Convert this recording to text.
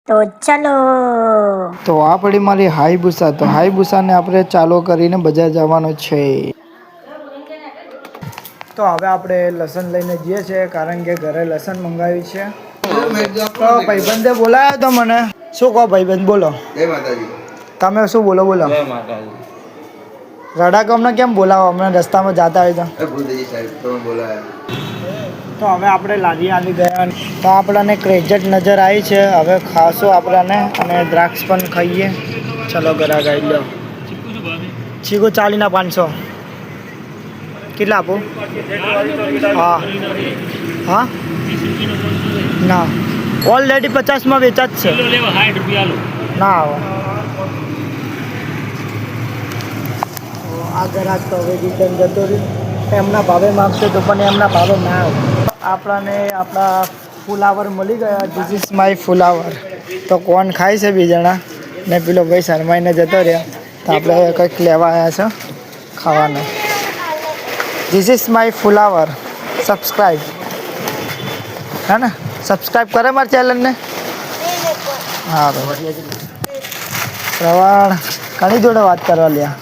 તો ચલો તો આ પડી મારી હાઈબુસા. તો હાઈબુસાને આપણે ચાલુ કરીને બજાર જવાનો છે. તો હવે આપણે લસણ લઈને જઈએ છીએ કારણ કે ઘરે લસણ મંગાવ્યું છે. તો ભાઈબંધે બોલાયો તો મને. શું કહો ભાઈબંધ, બોલો. જય માતાજી. તમે શું બોલો? જય માતાજી. રડાકમને કેમ બોલાવો? હમણાં રસ્તામાં જતા હોય તો ભૂલજી સાહેબ તમે બોલાયા. તો હવે આપણે લારી આવી ગયા. તો આપણને ક્રેઝટ નજર આવી છે. હવે ખાશું આપણને અને દ્રાક્ષ પણ ખાઈએ. ચલો ઘરા ગાઈ લો. ચીકુ 40 ના 500. કેટલા આપું? હા હા ના, ઓલરેડી 50માં વેચા જ છે. ના આવે આ ગ્રાહક તો હવે રિટર્ન જતો રહ્યું. એમના ભાવે માગશે તો પણ એમના ભાવે ના આવે. આપણને આપણા ફુલાવર મળી ગયા. ધીસ ઇઝ માય ફુલાવર. તો કોણ ખાય છે? 2 જણા ને પેલો ભાઈ શરમાઈને જતો રહ્યા. તો આપણે કંઈક લેવા આવ્યા છે ખાવાનું. This is my flower. Subscribe હે ને? સબસ્ક્રાઈબ કરે મારા ચેનલને. હા પ્રવાણ ઘણી જોડે વાત કરવા લ્યા.